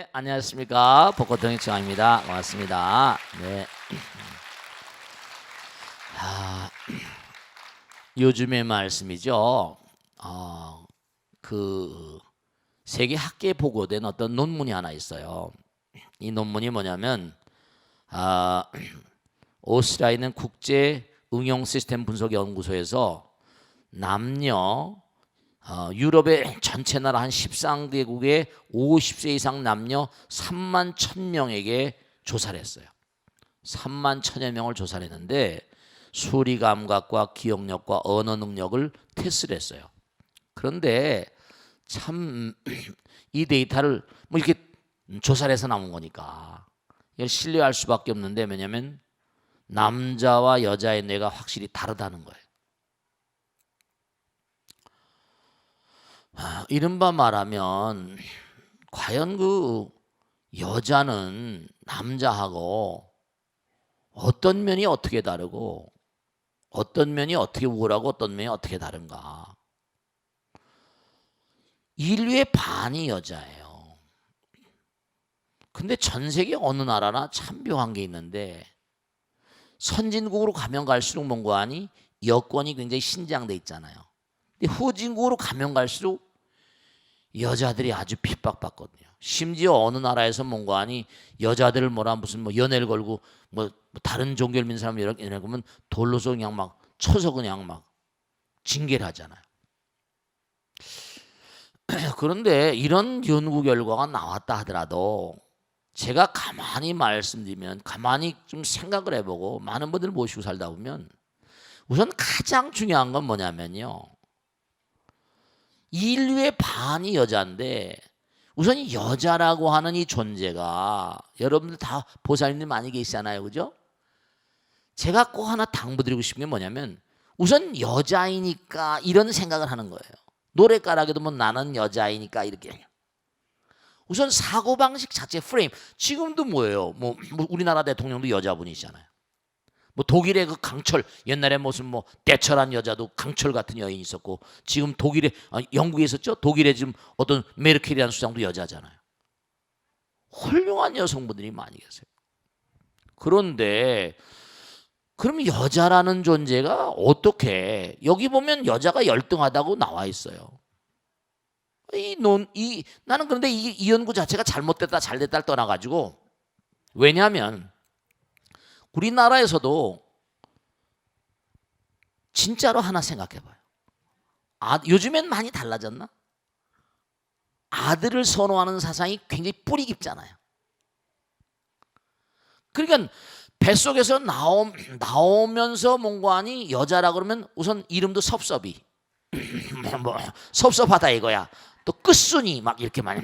네, 안녕하십니까. 복고통의 청입니다. 반갑습니다. 네. 요즘의 말씀이죠. 그 세계 학계에 보고된 어떤 논문이 하나 있어요. 이 논문이 뭐냐면 오스트리아에 있는 국제 응용 시스템 분석 연구소에서 남녀 유럽의 전체 나라 한 13개국의 50세 이상 남녀 3만 1,000명에게 조사를 했어요. 3만 1,000여 명을 조사를 했는데 수리 감각과 기억력과 언어 능력을 테스트를 했어요. 그런데 참 이 데이터를 뭐 이렇게 조사를 해서 나온 거니까 이걸 신뢰할 수밖에 없는데, 왜냐하면 남자와 여자의 뇌가 확실히 다르다는 거예요. 이른바 말하면 과연 그 여자는 남자하고 어떤 면이 어떻게 다르고 어떤 면이 어떻게 우월하고 어떤 면이 어떻게 다른가. 인류의 반이 여자예요. 근데 전 세계 어느 나라나 참 묘한 게 있는데, 선진국으로 가면 갈수록 뭔가 하니 여건이 굉장히 신장돼 있잖아요. 근데 후진국으로 가면 갈수록 여자들이 아주 핍박받거든요. 심지어 어느 나라에서 뭔가 하니 여자들을 무슨 뭐 연애를 걸고 뭐 다른 종교를 믿는 사람 이렇게 보면 돌로서 그냥 막 쳐서 그냥 막 징계를 하잖아요. 그런데 이런 연구 결과가 나왔다 하더라도 제가 가만히 말씀드리면, 가만히 좀 생각을 해보고 많은 분들 모시고 살다 보면, 우선 가장 중요한 건 뭐냐면요, 인류의 반이 여자인데 우선 여자라고 하는 이 존재가, 여러분들 다 보살님 많이 계시잖아요, 그죠? 제가 꼭 하나 당부드리고 싶은 게 뭐냐면, 우선 여자이니까 이런 생각을 하는 거예요. 노래가락에도 뭐 나는 여자이니까 이렇게. 우선 사고방식 자체 프레임. 지금도 뭐예요? 뭐 우리나라 대통령도 여자분이시잖아요. 뭐 독일의 그 강철, 옛날에 무슨 뭐 대철한 여자도 강철 같은 여인이 있었고, 지금 독일에 영국에 있었죠. 독일에 지금 어떤 메르켈이라는 수장도 여자잖아요. 훌륭한 여성분들이 많이 계세요. 그런데 그럼 여자라는 존재가 어떻게, 여기 보면 여자가 열등하다고 나와 있어요. 나는 그런데 이 연구 자체가 잘못됐다 잘됐다를 떠나가지고, 왜냐하면 우리나라에서도 진짜로 하나 생각해봐요. 요즘엔 많이 달라졌나? 아들을 선호하는 사상이 굉장히 뿌리 깊잖아요. 그러니까 뱃속에서 나오면서 뭔가 하니 여자라 그러면 우선 이름도 섭섭이 뭐 섭섭하다 이거야. 또 끝순이 막 이렇게 많이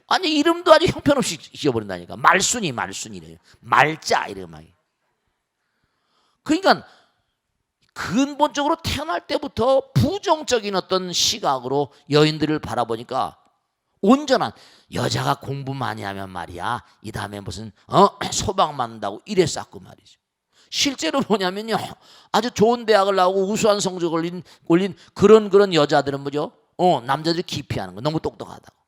아니 이름도 아주 형편없이 지어버린다니까. 말순이래요. 말자 이래 막. 그러니까 근본적으로 태어날 때부터 부정적인 어떤 시각으로 여인들을 바라보니까, 온전한 여자가 공부 많이 하면 말이야 이 다음에 무슨 소방 만든다고 이랬었고 말이죠. 실제로 뭐냐면요, 아주 좋은 대학을 나오고 우수한 성적을 올린 그런 여자들은 뭐죠? 남자들이 기피하는 거, 너무 똑똑하다고.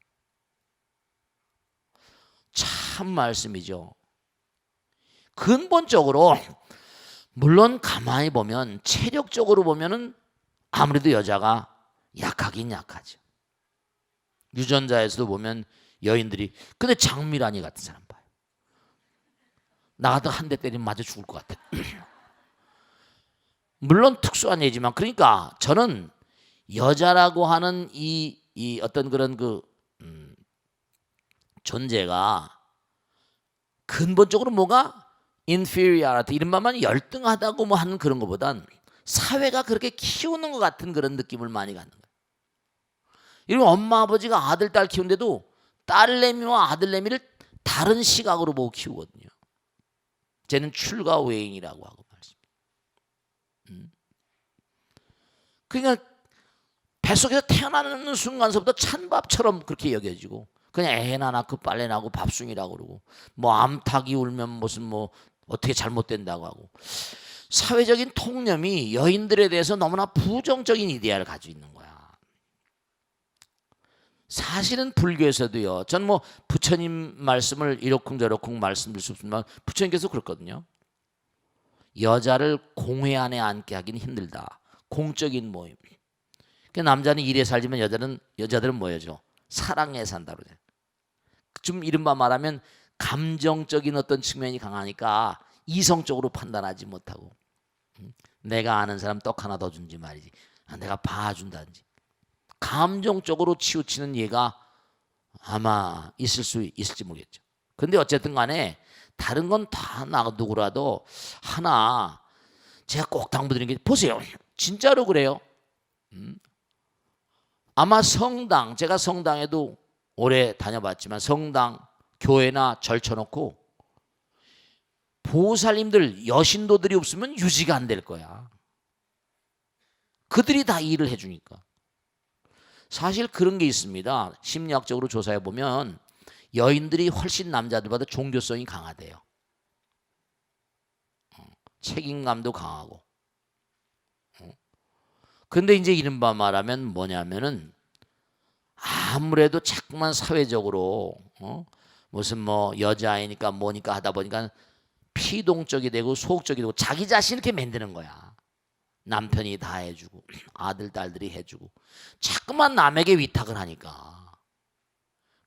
참 말씀이죠. 근본적으로 물론 가만히 보면 체력적으로 보면은 아무래도 여자가 약하긴 약하죠. 유전자에서도 보면 여인들이, 근데 장미란이 같은 사람 봐요. 나 같은 한 대 때리면 맞아 죽을 것 같아. 물론 특수한 예지만, 그러니까 저는 여자라고 하는 이 어떤 그런 존재가 근본적으로 뭐가 inferiority, 이른바만 열등하다고 뭐 하는 그런 것보단 사회가 그렇게 키우는 것 같은 그런 느낌을 많이 갖는 거예요. 이런 엄마 아버지가 아들 딸 키우는데도 딸내미와 아들내미를 다른 시각으로 보고 키우거든요. 쟤는 출가 외인이라고 하고 말씀. 그러니까 뱃속에서 태어나는 순간서부터 찬밥처럼 그렇게 여겨지고, 그냥 애나 낳고 빨래 나고 밥순이라고 그러고, 뭐 암탉이 울면 무슨 뭐 어떻게 잘못된다고 하고, 사회적인 통념이 여인들에 대해서 너무나 부정적인 이데아를 가지고 있는 거야. 사실은 불교에서도요. 전 뭐 부처님 말씀을 이러쿵저러쿵 말씀드릴 수 없지만 부처님께서 그렇거든요. 여자를 공회 안에 앉게 하긴 힘들다. 공적인 모임. 그러니까 남자는 일에 살지만 여자들은 뭐예요? 사랑에 산다 그러죠. 좀 이른바 말하면 감정적인 어떤 측면이 강하니까 이성적으로 판단하지 못하고, 내가 아는 사람 떡 하나 더 준지 말이지, 내가 봐준다든지 감정적으로 치우치는 예가 아마 있을 수 있을지 모르겠죠. 근데 어쨌든 간에 다른 건 다 놔두고라도 하나 제가 꼭 당부드리는 게, 보세요. 진짜로 그래요. 아마 성당, 제가 성당에도 오래 다녀봤지만 성당, 교회나 절 쳐놓고 보살님들, 여신도들이 없으면 유지가 안 될 거야. 그들이 다 일을 해주니까. 사실 그런 게 있습니다. 심리학적으로 조사해 보면 여인들이 훨씬 남자들보다 종교성이 강하대요. 책임감도 강하고. 근데 이제 이른바 말하면 뭐냐면은 아무래도 자꾸만 사회적으로 무슨 뭐 여자아이니까 뭐니까 하다 보니까 피동적이 되고 소극적이 되고 자기 자신 이렇게 만드는 거야. 남편이 다 해주고 아들 딸들이 해주고 자꾸만 남에게 위탁을 하니까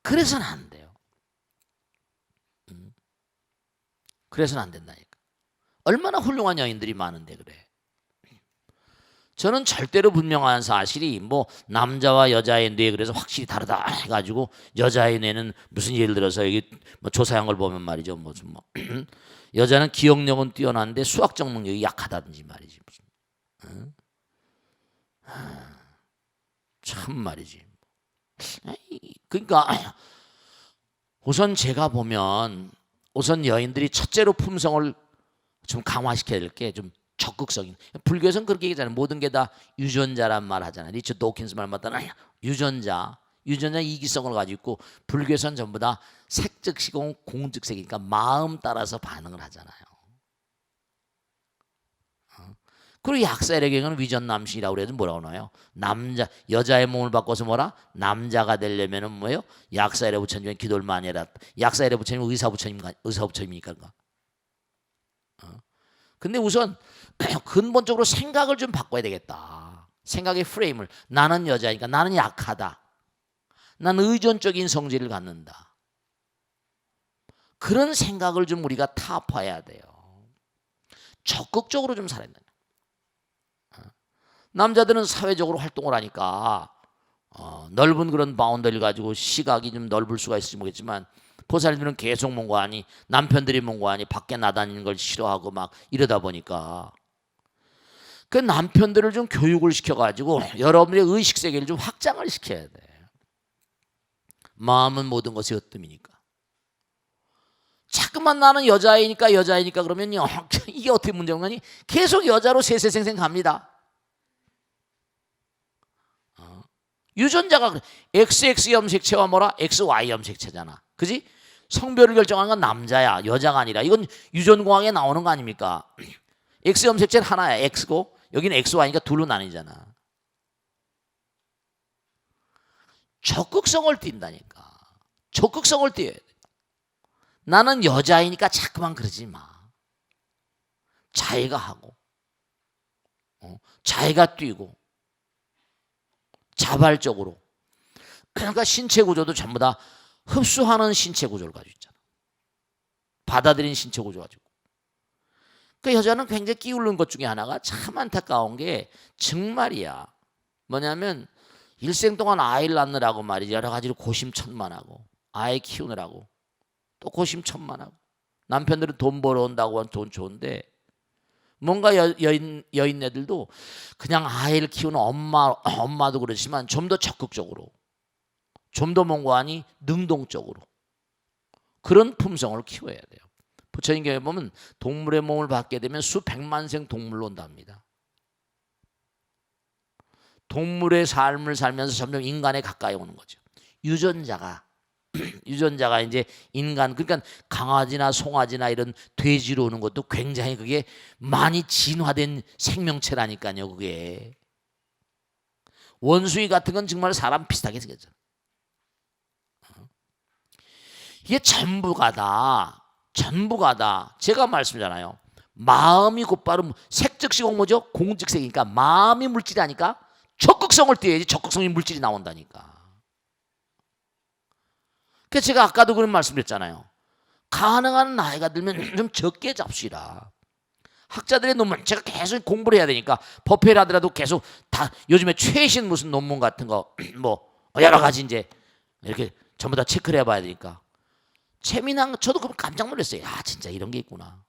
그래서는 안 돼요. 그래서는 안 된다니까. 얼마나 훌륭한 여인들이 많은데 그래. 저는 절대로 분명한 사실이 뭐 남자와 여자의 뇌 그래서 확실히 다르다 해가지고 여자의 뇌는 무슨 예를 들어서 여기 뭐 조사한 걸 보면 말이죠, 무슨 뭐 여자는 기억력은 뛰어난데 수학적 능력이 약하다든지 말이지, 무슨 참 말이지. 그러니까 우선 제가 보면 우선 여인들이 첫째로 품성을 좀 강화시켜야 될 게 좀 적극적인. 불교에서는 그렇게 얘기하잖아요. 모든 게 다 유전자란 말 하잖아요. 리처드 도킨스 말 맞다나 유전자 이기성을 가지고 있고, 불교에서는 전부 다 색즉시공 공즉색이니까 마음 따라서 반응을 하잖아요. 그리고 약사의 경우는 위전남신이라고 그래도 뭐라고 나와요? 여자의 몸을 바꿔서 뭐라? 남자가 되려면은 뭐예요? 약사의 부처님은 기도를 많이 해라. 약사의 부처님은 의사 부처님이니까. 근데 우선 근본적으로 생각을 좀 바꿔야 되겠다. 생각의 프레임을. 나는 여자니까 나는 약하다. 나는 의존적인 성질을 갖는다. 그런 생각을 좀 우리가 타파해야 돼요. 적극적으로 좀 살아야 된다. 남자들은 사회적으로 활동을 하니까 넓은 그런 바운더리를 가지고 시각이 좀 넓을 수가 있을지 모르겠지만, 보살님들은 계속 뭔가 하니 남편들이 뭔가 하니 밖에 나다니는 걸 싫어하고 막 이러다 보니까 그 남편들을 좀 교육을 시켜가지고 여러분의 의식 세계를 좀 확장을 시켜야 돼. 마음은 모든 것의 으뜸이니까. 자꾸만 나는 여자이니까 그러면요 이게 어떻게 문제인 거니? 계속 여자로 세세생생 갑니다. 유전자가 그래. XX 염색체와 뭐라? XY 염색체잖아. 그지? 성별을 결정하는 건 남자야, 여자가 아니라. 이건 유전공학에 나오는 거 아닙니까? X 염색체는 하나야, X고 여기는 XY니까 둘로 나뉘잖아. 적극성을 띈다니까. 적극성을 띄어야 돼. 나는 여자이니까 자꾸만 그러지 마. 자기가 하고 자기가 뛰고 자발적으로. 그러니까 신체 구조도 전부 다 흡수하는 신체 구조를 가지고 있잖아. 받아들이는 신체 구조 가지고. 그 여자는 굉장히 끼우는 것 중에 하나가 참 안타까운 게 정말이야. 뭐냐면 일생 동안 아이를 낳느라고 말이지 여러 가지로 고심천만하고 아이 키우느라고 또 고심천만하고, 남편들은 돈 벌어온다고 하면 돈 좋은데 뭔가 여인네들도 그냥 아이를 키우는 엄마도 그렇지만 좀 더 적극적으로, 좀 더 뭔가 하니 능동적으로 그런 품성을 키워야 돼요. 부처님 경에 보면 동물의 몸을 받게 되면 수백만 생 동물로 온답니다. 동물의 삶을 살면서 점점 인간에 가까이 오는 거죠. 유전자가 이제 인간, 그러니까 강아지나 송아지나 이런 돼지로 오는 것도 굉장히 그게 많이 진화된 생명체라니까요. 그게 원숭이 같은 건 정말 사람 비슷하게 생겼죠. 이게 전부가 다 제가 말씀드잖아요. 마음이 곧바로 색즉시공 뭐죠? 공즉색이니까 마음이 물질이 아니까 적극성을 띄어야지 적극성이 물질이 나온다니까. 그래서 제가 아까도 그런 말씀드렸잖아요. 가능한 나이가 들면 좀 적게 잡시라. 학자들의 논문 제가 계속 공부를 해야 되니까 법회를 하더라도 계속 다 요즘에 최신 무슨 논문 같은 거 뭐 여러 가지 이제 이렇게 전부 다 체크를 해봐야 되니까 재미난 저도 그럼 깜짝 놀랐어요. 야 진짜 이런 게 있구나.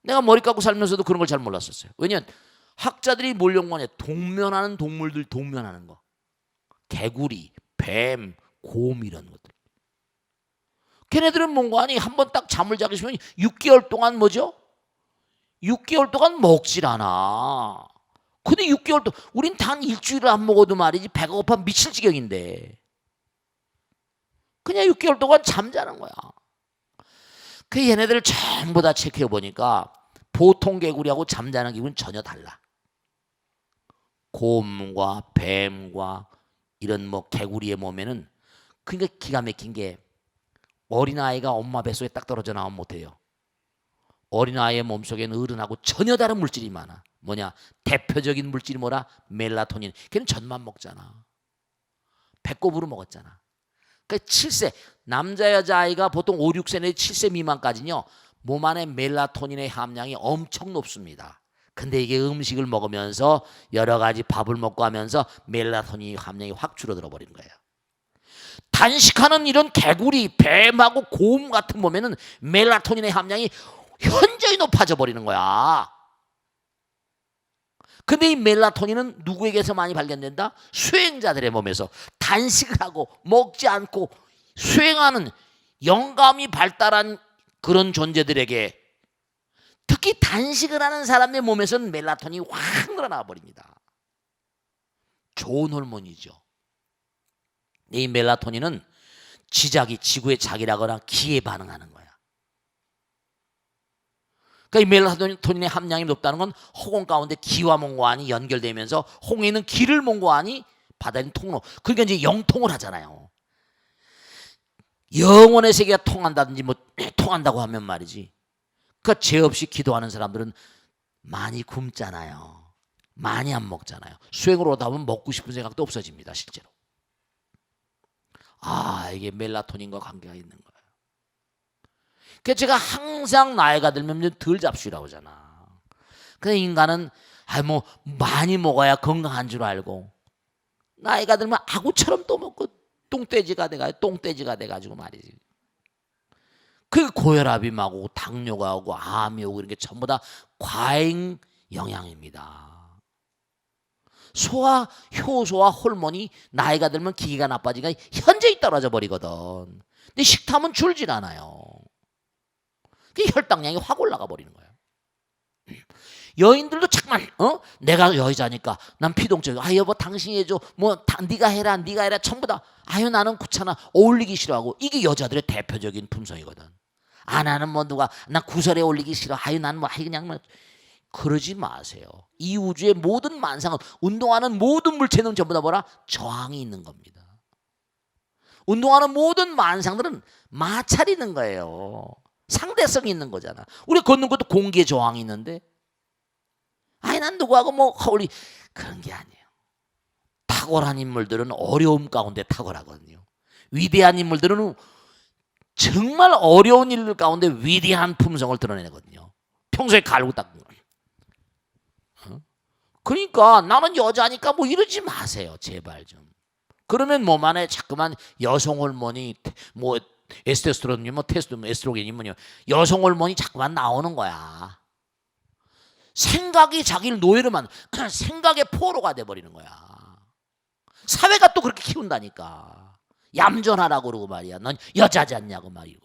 내가 머리 감고 살면서도 그런 걸 잘 몰랐었어요. 왜냐면 학자들이 뭘 연구하냐 동면하는 동물들 동면하는 거 개구리, 뱀, 곰 이런 것들. 걔네들은 뭔가 아니 한번 딱 잠을 자기 시면 6개월 동안 뭐죠? 6개월 동안 먹질 않아. 근데 6개월 동안 우린 단 일주일을 안 먹어도 말이지 배가 고파 미칠 지경인데 그냥 6개월 동안 잠자는 거야. 그 얘네들을 전부 다 체크해 보니까 보통 개구리하고 잠자는 기분은 전혀 달라. 곰과 뱀과 이런 뭐 개구리의 몸에는 그러니까 기가 막힌 게 어린아이가 엄마 뱃속에 딱 떨어져 나오면 못해요. 어린아이의 몸속에는 어른하고 전혀 다른 물질이 많아. 뭐냐? 대표적인 물질이 뭐라? 멜라토닌. 걔는 젖만 먹잖아. 배꼽으로 먹었잖아. 그러니까 7세 남자 여자아이가 보통 5, 6세 내지 7세 미만까지는요. 몸 안에 멜라토닌의 함량이 엄청 높습니다. 근데 이게 음식을 먹으면서 여러 가지 밥을 먹고 하면서 멜라토닌 함량이 확 줄어들어 버리는 거예요. 단식하는 이런 개구리, 뱀하고 곰 같은 몸에는 멜라토닌의 함량이 현저히 높아져 버리는 거야. 근데 이 멜라토닌은 누구에게서 많이 발견된다? 수행자들의 몸에서. 단식을 하고 먹지 않고 수행하는 영감이 발달한 그런 존재들에게 특히 단식을 하는 사람의 몸에서는 멜라토닌이 확 늘어나 버립니다. 좋은 호르몬이죠. 이 멜라토닌은 지작이 지구의 작이라거나 기에 반응하는 거야. 그러니까 이 멜라토닌의 함량이 높다는 건 허공 가운데 기와 몽고안이 연결되면서 홍에 있는 기를 몽고안이 바다인 통로. 그러니까 이제 영통을 하잖아요. 영혼의 세계가 통한다든지 뭐 통한다고 하면 말이지. 그러니까 죄 없이 기도하는 사람들은 많이 굶잖아요. 많이 안 먹잖아요. 수행으로 오다 보면 먹고 싶은 생각도 없어집니다. 실제로. 아 이게 멜라토닌과 관계가 있는 거예요. 그래서 제가 항상 나이가 들면 덜 잡수라고 하잖아. 근데 인간은 뭐 많이 먹어야 건강한 줄 알고 나이가 들면 아구처럼 또 먹고 똥돼지가 돼가지고 말이지. 그 고혈압이 막 오고 당뇨가 오고 암이 오고 이런 게 전부 다 과잉 영양입니다. 소화 효소와 호르몬이 나이가 들면 기기가 나빠지니까 현저히 떨어져 버리거든. 근데 식탐은 줄질 않아요. 그 혈당량이 확 올라가 버리는 거예요. 여인들도 잠깐 내가 여자니까 난 피동적. 아 여보 당신이 해줘. 뭐 네가 해라 전부 다. 아유 나는 귀찮아. 어울리기 싫어하고. 이게 여자들의 대표적인 품성이거든. 아 나는 뭐 누가 나 구설에 올리기 싫어. 아유 나는 뭐 그냥 뭐 그러지 마세요. 이 우주의 모든 만상은 운동하는 모든 물체는 전부 다 뭐라? 저항이 있는 겁니다. 운동하는 모든 만상들은 마찰이 있는 거예요. 상대성이 있는 거잖아. 우리 걷는 것도 공기의 저항이 있는데 아니 난 누구하고 뭐 허울이 그런 게 아니에요. 탁월한 인물들은 어려움 가운데 탁월하거든요. 위대한 인물들은 정말 어려운 일 가운데 위대한 품성을 드러내거든요. 평소에 갈고 닦는 거예요. 그러니까 나는 여자니까 뭐 이러지 마세요. 제발 좀. 그러면 몸 안에 자꾸만 여성 호르몬이 뭐 에스테스테론이 뭐 테스토스테론, 에스트로겐이 뭐냐 여성 호르몬이 자꾸만 나오는 거야. 생각이 자기를 노예로 생각의 포로가 돼버리는 거야. 사회가 또 그렇게 키운다니까. 얌전하라고 그러고 말이야. 넌 여자지 않냐고 말이고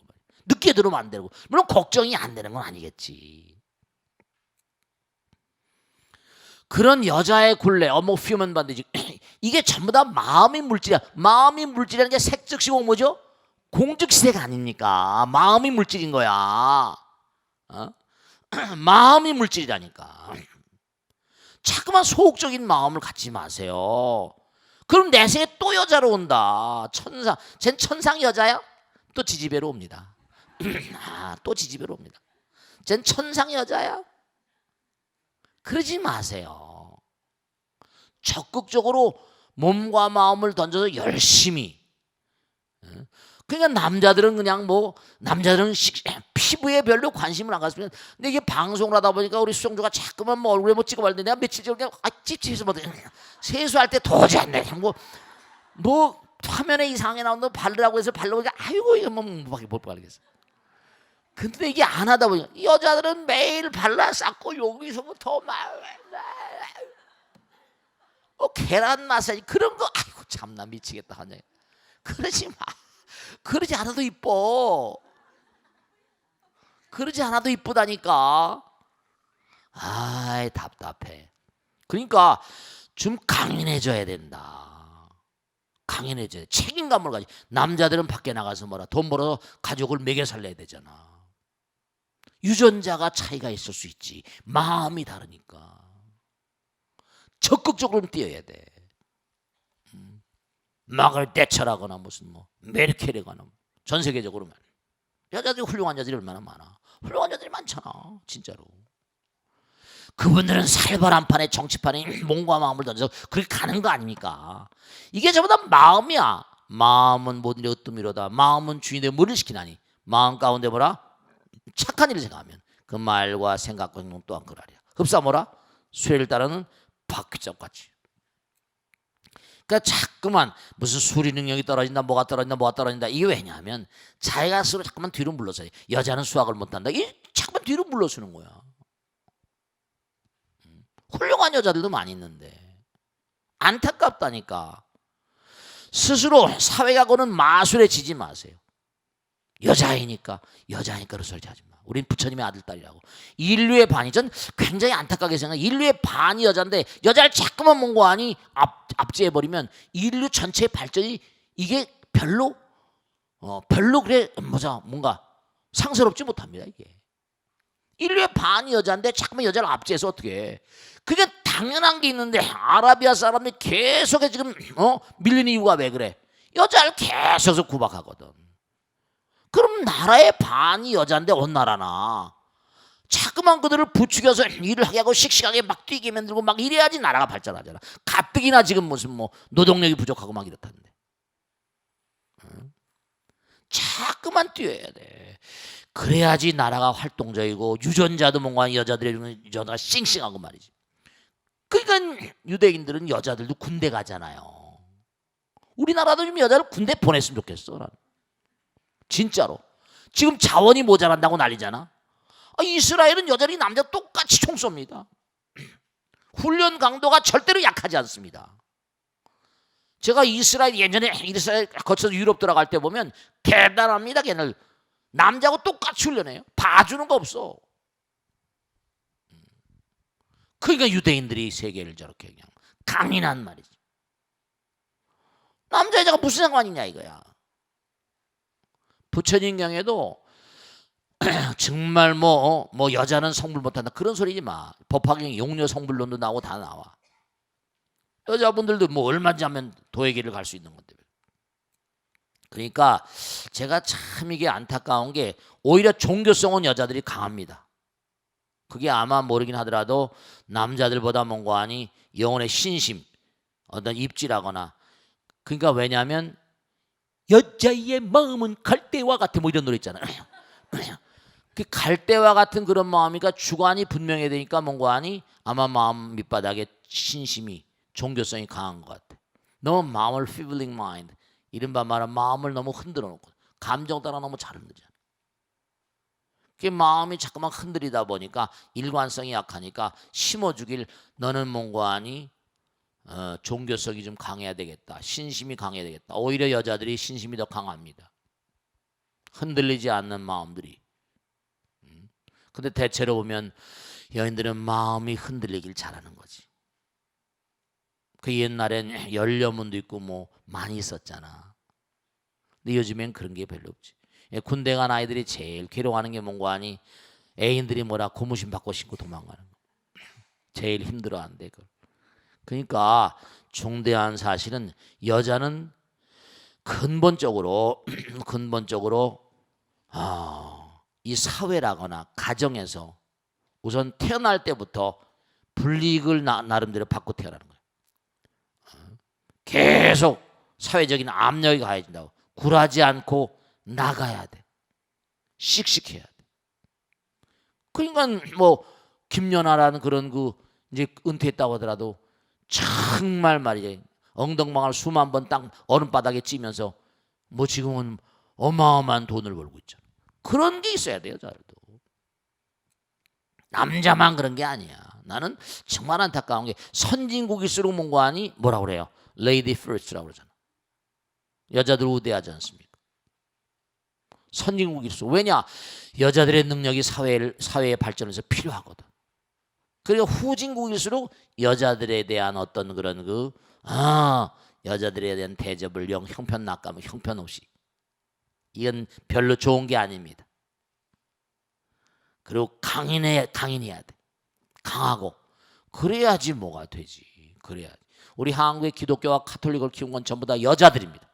늦게 들으면 안 되고. 물론 걱정이 안 되는 건 아니겠지. 그런 여자의 굴레, 뭐 휴먼 반디지 이게 전부 다 마음의 물질이야. 마음의 물질이라는 게 색즉시고 뭐죠? 공즉시색 아닙니까? 마음이 물질인 거야. 마음이 물질이라니까. 자꾸만 소극적인 마음을 갖지 마세요. 그럼 내 생에 또 여자로 온다. 천상. 쟨 천상 여자야? 또 지지배로 옵니다. 또 지지배로 옵니다. 쟨 천상 여자야? 그러지 마세요. 적극적으로 몸과 마음을 던져서 열심히. 그러니까 남자들은 그냥 뭐 남자들은 피부에 별로 관심을 안 갖습니다. 근데 이게 방송을 하다 보니까 우리 수정조가 자꾸만 뭐 얼굴에 뭐 찍어봤는데 내가 며칠 전에 찝찝해서 뭐 세수할 때 도저히 안 돼. 뭐 화면에 이상하게 나온다 바르라고 해서 바르고 아이고 이거 뭐 무밖에 못 바르겠어. 근데 이게 안 하다 보니까 여자들은 매일 발라 쌓고 여기서부터 막 계란 마사지 그런 거 아이고 참나 미치겠다 하네. 그러지 마. 그러지 않아도 이뻐. 그러지 않아도 이쁘다니까. 아이 답답해. 그러니까 좀 강인해져야 된다. 강인해져야 돼. 책임감을 가지. 남자들은 밖에 나가서 뭐라 돈 벌어서 가족을 먹여 살려야 되잖아. 유전자가 차이가 있을 수 있지. 마음이 다르니까. 적극적으로 뛰어야 돼. 막을 대처하거나 무슨 뭐 메르켈이거나 전 세계적으로 말. 여자들이 훌륭한 여자들이 얼마나 많아. 훌륭한 여자들이 많잖아. 진짜로. 그분들은 살벌한판에 정치판에 몸과 마음을 던져서 그렇게 가는 거 아닙니까? 이게 전부 다 마음이야. 마음은 모든 일의 으뜸이로다. 마음은 주인의 뭐를 시키나니. 마음 가운데 뭐라? 착한 일을 생각하면 그 말과 생각과 행동 또한 그러하리라. 흡사 뭐라? 수혜를 따르는 바퀴짝같이. 그러니까 자꾸만 무슨 수리 능력이 떨어진다, 뭐가 떨어진다, 뭐가 떨어진다. 이게 왜냐하면 자기가 스스로 자꾸만 뒤로 물러서요. 여자는 수학을 못한다. 이게 자꾸만 뒤로 물러서는 거야. 훌륭한 여자들도 많이 있는데 안타깝다니까. 스스로 사회가 거는 마술에 지지 마세요. 여자이니까 그런 소리 하지 마. 우린 부처님의 아들 딸이라고. 인류의 반이 전 굉장히 안타깝게 생각해. 인류의 반이 여자인데 여자를 자꾸만 mon고하니 압제해버리면 인류 전체의 발전이 이게 별로 그래 뭔가 상스럽지 못합니다. 이게 인류의 반이 여자인데 자꾸만 여자를 압제해서 어떻게 해. 그게 당연한 게 있는데 아라비아 사람들이 계속해 지금 밀리는 이유가 왜 그래. 여자를 계속해서 구박하거든. 그럼 나라의 반이 여자인데 어느 나라나 자꾸만 그들을 부추겨서 일을 하게 하고 씩씩하게 막 뛰게 만들고 막 이래야지 나라가 발전하잖아. 가뜩이나 지금 무슨 뭐 노동력이 부족하고 막 이렇다는데. 자꾸만 뛰어야 돼. 그래야지 나라가 활동적이고 유전자도 뭔가 여자들의 유전자가 싱싱하고 말이지. 그러니까 유대인들은 여자들도 군대 가잖아요. 우리나라도 좀 여자를 군대 보냈으면 좋겠어. 나는. 진짜로. 지금 자원이 모자란다고 난리잖아. 이스라엘은 여전히 남자 똑같이 총 쏩니다. 훈련 강도가 절대로 약하지 않습니다. 제가 예전에 이스라엘 거쳐서 유럽 들어갈 때 보면 대단합니다. 걔들 남자하고 똑같이 훈련해요. 봐주는 거 없어. 그러니까 유대인들이 세계를 저렇게 그냥 강인한 말이지. 남자 여자가 무슨 상관이냐 이거야. 부처님 경에도 정말 뭐 여자는 성불 못한다 그런 소리지 마. 법화경 용녀 성불론도 나오고 다 나와. 여자분들도 뭐 얼마든지 하면 도의 길을 갈 수 있는 건데. 그러니까 제가 참 이게 안타까운 게 오히려 종교성은 여자들이 강합니다. 그게 아마 모르긴 하더라도 남자들보다 뭔가하니 영혼의 신심, 어떤 입지라거나. 그러니까 왜냐하면 여자의 마음은 갈대와 같아 뭐 이런 노래 있잖아요. 그 갈대와 같은 그런 마음이니까 주관이 분명해야 되니까 뭔가하니 아마 마음 밑바닥에 신심이 종교성이 강한 것 같아. 너무 마음을 feebling mind 이른바 말하면 마음을 너무 흔들어 놓고 감정 따라 너무 잘 흔들잖아. 그 마음이 자꾸만 흔들리다 보니까 일관성이 약하니까 심어주길 너는 뭔가하니 종교성이 좀 강해야 되겠다. 신심이 강해야 되겠다. 오히려 여자들이 신심이 더 강합니다. 흔들리지 않는 마음들이. 근데 대체로 보면 여인들은 마음이 흔들리길 잘하는 거지. 그 옛날엔 열려문도 있고 뭐 많이 있었잖아. 근데 요즘엔 그런 게 별로 없지. 군대 간 아이들이 제일 괴로워하는 게 뭔가 하니 애인들이 뭐라 고무신 받고 신고 도망가는 거. 제일 힘들어한대 그걸. 그러니까 중대한 사실은 여자는 근본적으로 이 사회라거나 가정에서 우선 태어날 때부터 불이익을 나름대로 받고 태어나는 거예요. 계속 사회적인 압력이 가해진다고. 굴하지 않고 나가야 돼. 씩씩해야 돼. 그러니까 뭐 김연아라는 그런 그 이제 은퇴했다고 하더라도 정말 말이지 엉덩방아를 수만 번 땅 얼음바닥에 찌면서 뭐 지금은 어마어마한 돈을 벌고 있잖아. 그런 게 있어야 돼요, 여자도. 남자만 그런 게 아니야. 나는 정말 안타까운 게 선진국일수록 뭔가하니 뭐라고 그래요? Lady first라고 그러잖아. 여자들 우대하지 않습니까? 선진국일수록. 왜냐? 여자들의 능력이 사회의 발전에서 필요하거든. 그리고 후진국일수록 여자들에 대한 어떤 그런 여자들에 대한 대접을 형편낙하면 형편없이 이건 별로 좋은 게 아닙니다. 그리고 강인해야 돼. 강하고 그래야지 뭐가 되지. 그래야지. 우리 한국의 기독교와 카톨릭을 키운 건 전부 다 여자들입니다.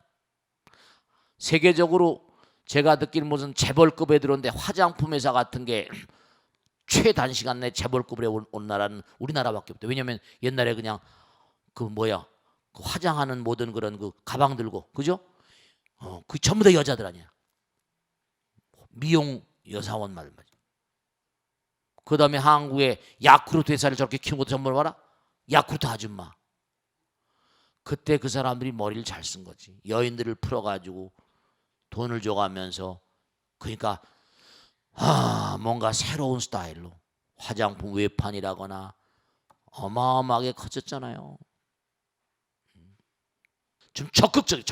세계적으로 제가 듣기는 무슨 재벌급에 들어오는데 화장품 회사 같은 게 최단시간 내 재벌급에 온 나라는 우리나라밖에 없대. 왜냐면 옛날에 그냥 그 화장하는 모든 그런 그 가방 들고 그죠? 그 전부 다 여자들 아니야. 미용 여사원 말이야. 그 다음에 한국의 야쿠르트 회사를 저렇게 키운 것도 전부 봐라. 야쿠르트 아줌마. 그때 그 사람들이 머리를 잘 쓴 거지. 여인들을 풀어가지고 돈을 줘가면서 그러니까 뭔가 새로운 스타일로 화장품 외판이라거나 어마어마하게 커졌잖아요. 좀 적극적이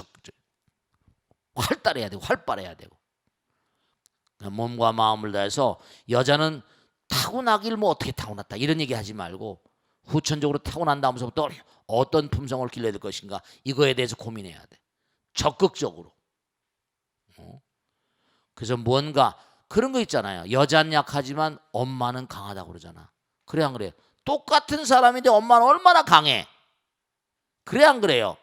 활발해야 되고 몸과 마음을 다해서 여자는 타고나길 뭐 어떻게 타고났다 이런 얘기 하지 말고 후천적으로 타고난 다음서부터 어떤 품성을 길러야 될 것인가 이거에 대해서 고민해야 돼. 적극적으로. 그래서 뭔가 그런 거 있잖아요. 여자는 약하지만 엄마는 강하다고 그러잖아. 그래 안 그래요? 똑같은 사람인데 엄마는 얼마나 강해? 그래 안 그래요?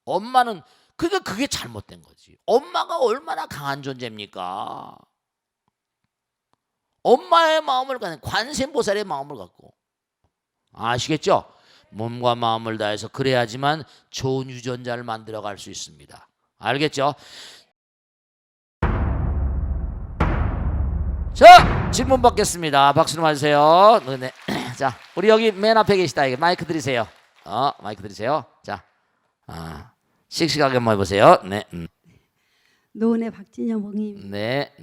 엄마는 그러니까 그게 잘못된 거지. 엄마가 얼마나 강한 존재입니까? 엄마의 마음을 갖는 관세음보살의 마음을 갖고 아시겠죠? 몸과 마음을 다해서 그래야지만 좋은 유전자를 만들어갈 수 있습니다. 알겠죠? 자, 질문 받겠습니다. 박수로 맞으세요. 네. 자, 우리 여기 맨 앞에 계시다. 마이크 드리세요. 마이크 드리세요. 자, 씩씩하게 한번 해보세요. 네. 노은의 박진영 목님. 네.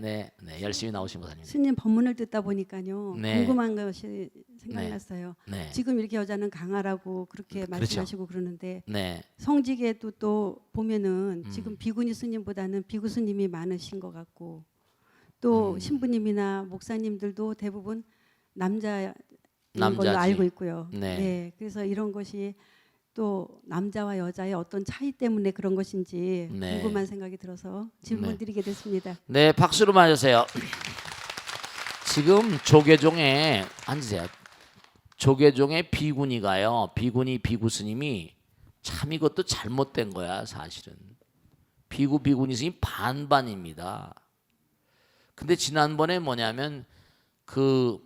열심히 나오신 거아닙니까? 스님 법문을 듣다 보니까요. 네. 궁금한 것이 생각났어요. 네. 지금 이렇게 여자는 강하라고 그렇게 그렇죠. 말씀하시고 그러는데 네. 성직에도 또 보면은 지금 비구니 스님보다는 비구 스님이 많으신 것 같고 또 신부님이나 목사님들도 대부분 남자인 걸로 알고 있고요. 네. 그래서 이런 것이 또 남자와 여자의 어떤 차이 때문에 그런 것인지 네. 궁금한 생각이 들어서 질문드리게 됐습니다. 네, 박수로 맞으세요. 지금 조계종에 앉으세요. 조계종의 비구니가요. 비구 스님이 참 이것도 잘못된 거야, 사실은. 비구니 스님 반반입니다. 근데 지난번에 뭐냐면 그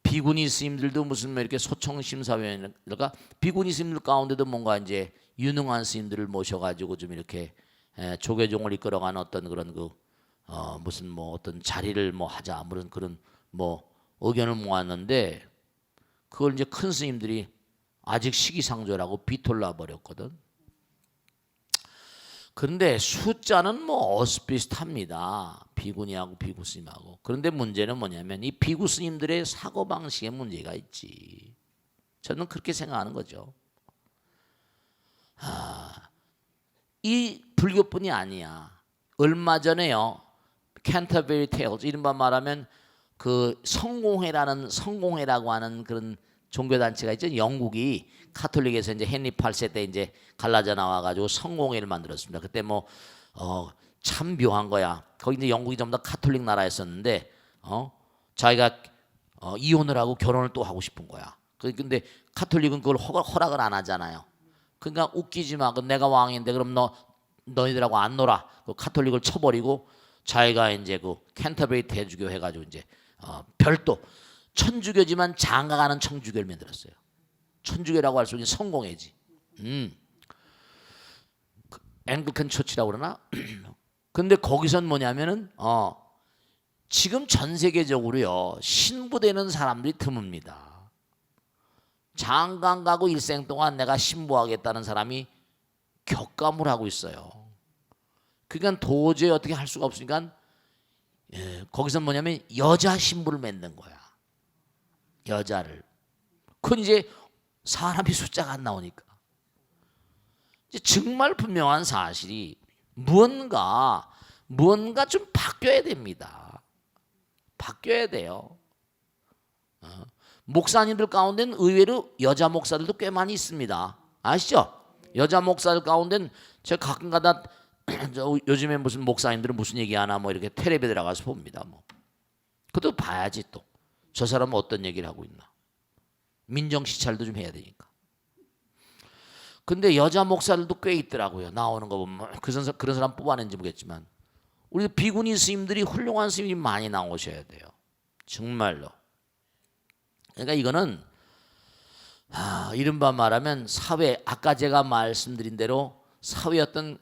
비구니 스님들도 무슨 이렇게 소청심사위원회가 비구니 스님들 가운데도 뭔가 이제 유능한 스님들을 모셔가지고 좀 이렇게 조계종을 이끌어가는 어떤 그런 무슨 뭐 어떤 자리를 뭐 하자 무슨 그런 뭐 의견을 모았는데 그걸 이제 큰 스님들이 아직 시기상조라고 비틀어 버렸거든. 그런데 숫자는 뭐 어슷비슷합니다. 비구니하고 비구 스님하고. 그런데 문제는 뭐냐면 이 비구 스님들의 사고 방식에 문제가 있지. 저는 그렇게 생각하는 거죠. 이 불교뿐이 아니야. 얼마 전에요. 캔터베리 테일즈 이른바 말하면 그 성공회라고 하는 그런 종교 단체가 있죠. 영국이 카톨릭에서 이제 헨리 8세 때 이제 갈라져 나와 가지고 성공회를 만들었습니다. 그때 뭐 참 묘한 거야. 거기 이제 영국이 전부 다 카톨릭 나라였었는데 자기가 이혼을 하고 결혼을 또 하고 싶은 거야. 근데 카톨릭은 그걸 허락을 안 하잖아요. 그러니까 웃기지 마. 그럼 내가 왕인데 그럼 너 너희들하고 안 놀아. 그 카톨릭을 쳐버리고 자기가 이제 그 캔터베리 대주교 해가지고 이제 별도 천주교지만 장가가는 청주교를 만들었어요. 천주교라고 할 수 있는 성공회지. 앵글칸 처치라고 그러나? 근데 거기선 뭐냐면은 지금 전 세계적으로요 신부되는 사람들이 드뭅니다. 장가 가고 일생 동안 내가 신부하겠다는 사람이 격감을 하고 있어요. 그러니까 도저히 어떻게 할 수가 없으니까 거기선 뭐냐면 여자 신부를 만든 거야. 여자를. 그건 이제 사람이 숫자가 안 나오니까. 이제 정말 분명한 사실이 무언가 좀 바뀌어야 됩니다. 바뀌어야 돼요. 목사님들 가운데는 의외로 여자 목사들도 꽤 많이 있습니다. 아시죠? 여자 목사들 가운데는 제가 가끔가다 요즘에 무슨 목사님들은 무슨 얘기하나 뭐 이렇게 텔레비에 들어가서 봅니다. 뭐 그것도 봐야지 또 저 사람은 어떤 얘기를 하고 있나. 민정 시찰도 좀 해야 되니까. 근데 여자 목사들도 꽤 있더라고요. 나오는 거 보면 그런 사람 뽑아낸지 모르겠지만 우리 비구니 스님들이 훌륭한 스님이 많이 나오셔야 돼요. 정말로. 그러니까 이거는 이른바 말하면 사회, 아까 제가 말씀드린 대로 사회 어떤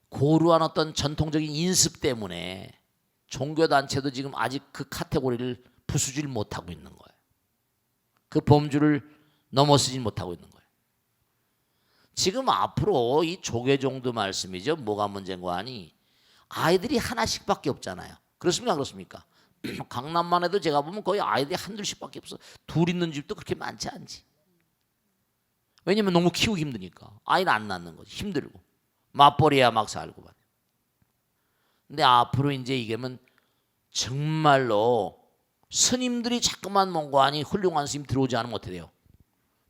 고루한 어떤 전통적인 인습 때문에 종교단체도 지금 아직 그 카테고리를 부수질 못하고 있는 거예요. 그 범주를 넘어서지 못하고 있는 거예요. 지금 앞으로 이 조계종도 말씀이죠. 뭐가 문제인가 하니 아이들이 하나씩밖에 없잖아요. 그렇습니까? 그렇습니까? 강남만 해도 제가 보면 거의 아이들이 한둘씩밖에 없어. 둘 있는 집도 그렇게 많지 않지. 왜냐면 너무 키우기 힘드니까. 아이는 안 낳는 거지. 힘들고. 맞벌이야 막 살고. 근데 앞으로 이제 이게면 정말로 스님들이 자꾸만 뭔가 하니 훌륭한 스님 들어오지 않으면 어떻게 돼요?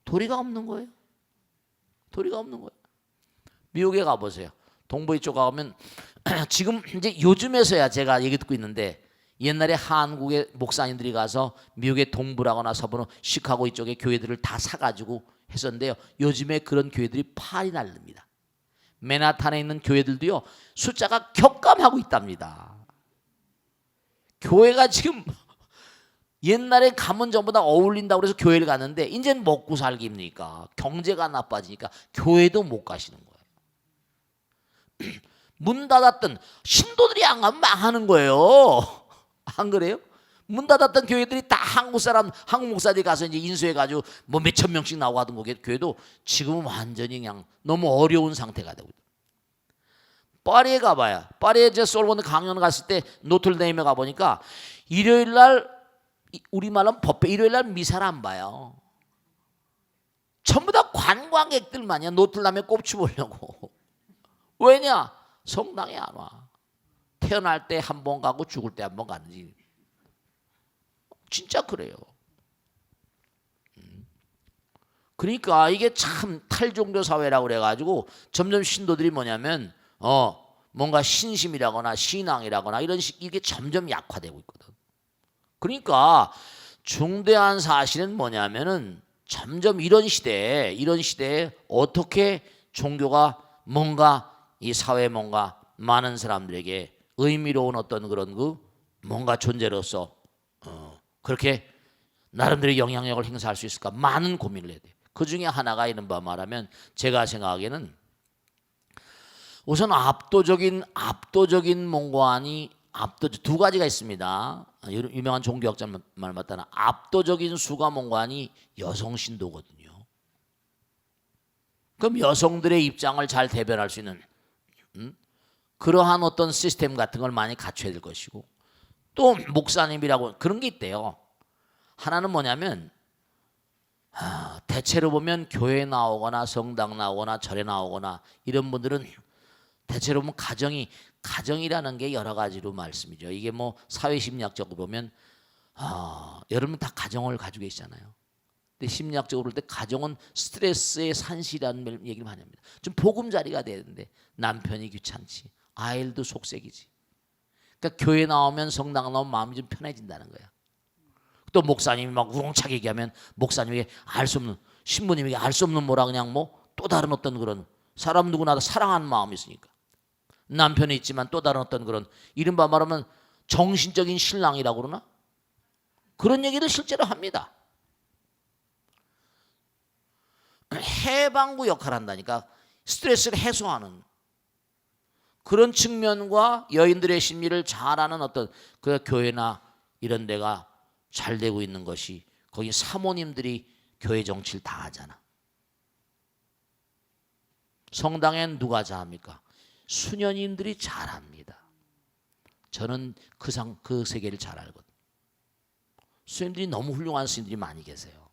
도리가 없는 거예요. 도리가 없는 거예요. 미국에 가보세요. 동부 이쪽 가면 지금 이제 요즘에서야 제가 얘기 듣고 있는데 옛날에 한국의 목사님들이 가서 미국의 동부라거나 서부는 시카고 이쪽의 교회들을 다 사가지고 했었는데요. 요즘에 그런 교회들이 팔이 날립니다. 맨하탄에 있는 교회들도요. 숫자가 격감하고 있답니다. 교회가 지금 옛날에 가면 전보다 어울린다고 해서 교회를 갔는데 이제는 먹고 살기입니까? 경제가 나빠지니까 교회도 못 가시는 거예요. 문 닫았던 신도들이 안 가면 망하는 거예요. 안 그래요? 문 닫았던 교회들이 다 한국 목사들이 가서 이제 인수해가지고 뭐 몇천 명씩 나오고 하던 교회도 지금은 완전히 그냥 너무 어려운 상태가 되고 있다. 파리에 가봐요. 파리에 제 솔로몬 강연 갔을 때 노틀데임에 가보니까 일요일 날 우리말로는 법회 일요일 날 미사를 안 봐요. 전부 다 관광객들만이야. 노틀담에 꼽지 보려고. 왜냐? 성당에 안 와. 태어날 때 한 번 가고 죽을 때 한 번 가는지. 진짜 그래요. 그러니까 이게 참 탈종교 사회라고 그래가지고 점점 신도들이 뭐냐면 뭔가 신심이라거나 신앙이라거나 이런 이게 점점 약화되고 있거든. 그러니까 중대한 사실은 뭐냐면은 점점 이런 시대에 어떻게 종교가 뭔가 이 사회에 뭔가 많은 사람들에게 의미로운 어떤 그런 뭔가 존재로서 그렇게 나름대로 영향력을 행사할 수 있을까 많은 고민을 해야 돼요. 그 중에 하나가 이른바 말하면 제가 생각하기에는 우선 압도적인 몽고안이 두 가지가 있습니다. 유명한 종교학자 말 맞다나 압도적인 수가 몽고안이 여성 신도거든요. 그럼 여성들의 입장을 잘 대변할 수 있는 그러한 어떤 시스템 같은 걸 많이 갖춰야 될 것이고 또 목사님이라고 그런 게 있대요. 하나는 뭐냐면 대체로 보면 교회 나오거나 성당 나오거나 절에 나오거나 이런 분들은 대체로 보면 가정이라는 게 여러 가지로 말씀이죠. 이게 뭐 사회심리학적으로 보면 여러분 다 가정을 가지고 계시잖아요. 근데 심리학적으로 볼 때 가정은 스트레스의 산실이라는 얘기를 많이 합니다. 좀 보금자리가 되는데 남편이 귀찮지, 아이들도 속색이지. 그러니까 교회 나오면 성당 나오면 마음이 좀 편해진다는 거야. 또 목사님이 막 우렁차게 얘기하면 목사님에게 알 수 없는 신부님에게 알 수 없는 뭐라 그냥 뭐 또 다른 어떤 그런 사람 누구나 다 사랑하는 마음이 있으니까. 남편이 있지만 또 다른 어떤 그런 이른바 말하면 정신적인 신랑이라고 그러나? 그런 얘기도 실제로 합니다. 해방구 역할을 한다니까. 스트레스를 해소하는 그런 측면과 여인들의 심리를 잘 아는 어떤 그 교회나 이런 데가 잘 되고 있는 것이 거기 사모님들이 교회 정치를 다 하잖아. 성당엔 누가 잘합니까? 수녀님들이 잘합니다. 저는 그 세계를 잘 알거든. 수녀님들이 너무 훌륭한 스님들이 많이 계세요.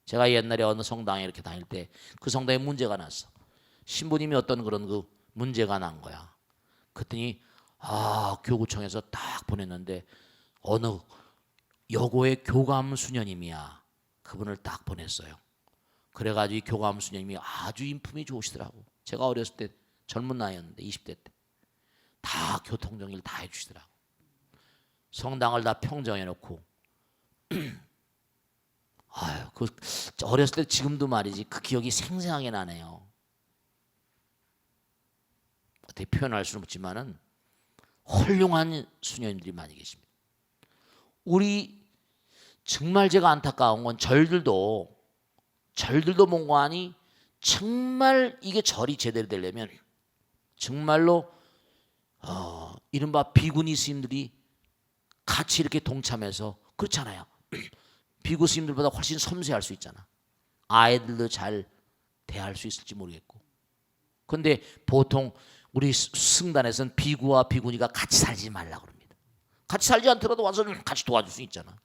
제가 옛날에 어느 성당에 이렇게 다닐 때 그 성당에 문제가 났어. 신부님이 어떤 그런 그 문제가 난 거야. 그랬더니 교구청에서 딱 보냈는데 어느 여고의 교감 수녀님이야. 그분을 딱 보냈어요. 그래가지고 이 교감 수녀님이 아주 인품이 좋으시더라고. 제가 어렸을 때 젊은 나이였는데 20대 때 다 교통정리를 다 해주시더라고. 성당을 다 평정해놓고 그 어렸을 때 지금도 말이지 그 기억이 생생하게 나네요. 어떻게 표현할 수는 없지만은 훌륭한 수녀님들이 많이 계십니다. 우리 정말 제가 안타까운 건 절들도 뭔가하니 정말 이게 절이 제대로 되려면 정말로 이른바 비구니 스님들이 같이 이렇게 동참해서 그렇잖아요. 비구 스님들보다 훨씬 섬세할 수 있잖아. 아이들도 잘 대할 수 있을지 모르겠고. 그런데 보통 우리 승단에서는 비구와 비구니가 같이 살지 말라고 합니다. 같이 살지 않더라도 와서 같이 도와줄 수 있잖아.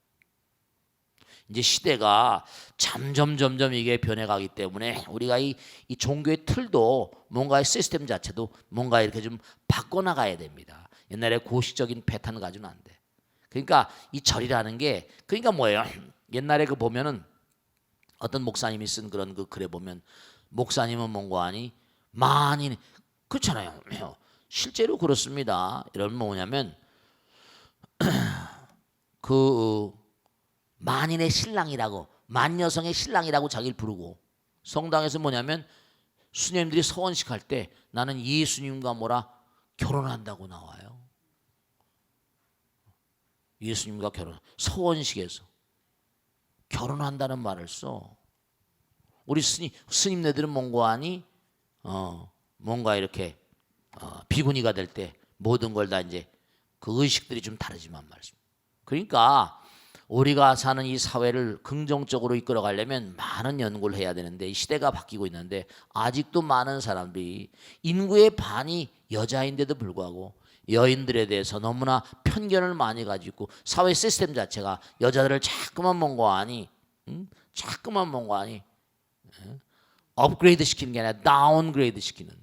이제 시대가 점점 이게 변해가기 때문에 우리가 이 종교의 틀도 뭔가의 시스템 자체도 뭔가 이렇게 좀 바꿔나가야 됩니다. 옛날에 고시적인 패턴을 가지고는 안 돼. 그러니까 이 절이라는 게 그러니까 뭐예요? 옛날에 그 보면은 어떤 목사님이 쓴 그런 그 글에 보면 목사님은 뭔가 하니 많이 그렇잖아요. 실제로 그렇습니다. 여러분 뭐냐면 그 만인의 신랑이라고 만여성의 신랑이라고 자기를 부르고 성당에서 뭐냐면 수녀님들이 서원식 할 때 나는 예수님과 뭐라 결혼한다고 나와요. 예수님과 서원식에서 결혼한다는 말을 써. 우리 스님네들은 뭔가 하니 뭔가 이렇게 비구니가 될 때 모든 걸 다 이제 그 의식들이 좀 다르지만 말씀. 그러니까 우리가 사는 이 사회를 긍정적으로 이끌어 가려면 많은 연구를 해야 되는데 이 시대가 바뀌고 있는데 아직도 많은 사람들이 인구의 반이 여자인데도 불구하고 여인들에 대해서 너무나 편견을 많이 가지고 사회 시스템 자체가 여자들을 자꾸만 뭔가 하니 업그레이드 시키는 게 아니라 다운그레이드 시키는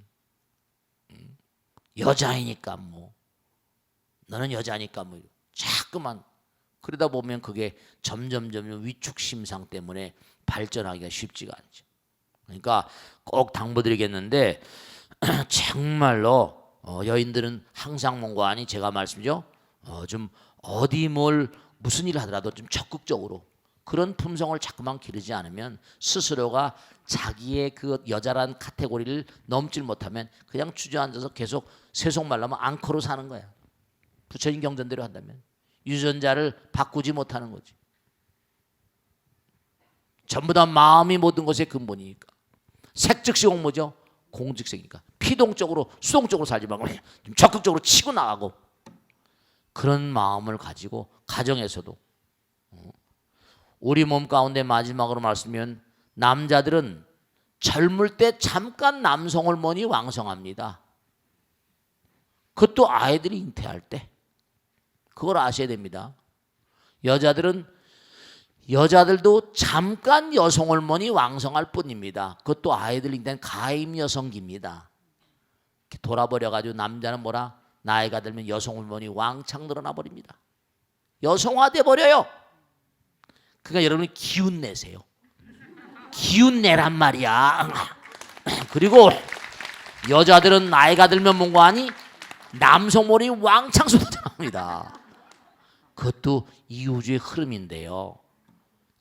여자이니까 뭐 너는 여자니까 뭐 자꾸만 그러다 보면 그게 점점 위축 심상 때문에 발전하기가 쉽지가 않죠. 그러니까 꼭 당부드리겠는데 정말로 여인들은 항상 뭔가 아니 제가 말씀이죠. 좀 어디 무슨 일을 하더라도 좀 적극적으로 그런 품성을 자꾸만 기르지 않으면 스스로가 자기의 그 여자란 카테고리를 넘질 못하면 그냥 주저앉아서 계속 세속말로 하면 앙커로 사는 거야. 부처님 경전대로 한다면 유전자를 바꾸지 못하는 거지. 전부 다 마음이 모든 것의 근본이니까. 색즉시 뭐죠? 공즉색이니까. 피동적으로 수동적으로 살지 말고 좀 적극적으로 치고 나가고 그런 마음을 가지고 가정에서도 우리 몸 가운데 마지막으로 말씀드리면 남자들은 젊을 때 잠깐 남성 호르몬이 왕성합니다. 그것도 아이들이 잉태할 때 그걸 아셔야 됩니다. 여자들도 잠깐 여성 호르몬이 왕성할 뿐입니다. 그것도 아이들 잉태는 가임 여성기입니다. 돌아버려가지고 남자는 뭐라 나이가 들면 여성 호르몬이 왕창 늘어나 버립니다. 여성화돼 버려요. 그러니까 여러분이 기운 내세요. 기운 내란 말이야. 그리고 여자들은 나이가 들면 뭔가 하니 남성 호르몬이 왕창 쏟아집니다. 그것도 이 우주의 흐름인데요.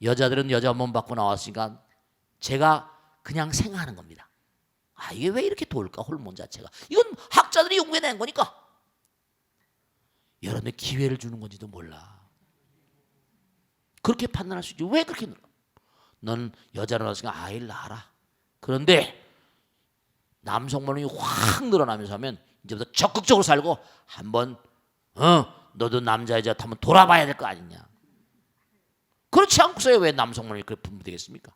여자들은 여자 몸 받고 나왔으니까 제가 그냥 생각하는 겁니다. 아, 이게 왜 이렇게 돌까? 호르몬 자체가. 이건 학자들이 연구해낸 거니까. 여러분의 기회를 주는 건지도 몰라. 그렇게 판단할 수 있지. 왜 그렇게 늘어? 넌 여자로 나왔으니까 아이를 낳아라. 그런데 남성 호르몬이 확 늘어나면서 하면 이제부터 적극적으로 살고 한번 너도 남자 여자 한번 돌아봐야 될 거 아니냐. 그렇지 않고서야 왜 남성 호르몬이 그렇게 분비되겠습니까?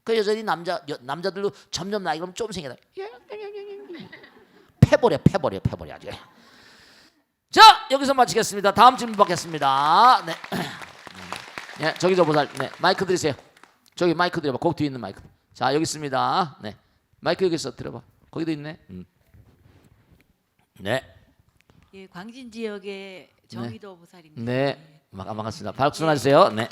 그 여전히 남자들도 점점 나이 들면 좀 생겨나. 패버려 아주. 자, 여기서 마치겠습니다. 다음 질문 받겠습니다. 네. 네, 저기 저 보살. 네, 마이크 드리세요. 저기 마이크 드려봐. 거기 뒤에 있는 마이크. 자, 여기 있습니다. 네, 마이크 여기 있어. 들어봐. 거기도 있네. 네. 예, 광진 지역의 정의도 보살입니다. 네, 반갑습니다. 박수 나주세요. 네.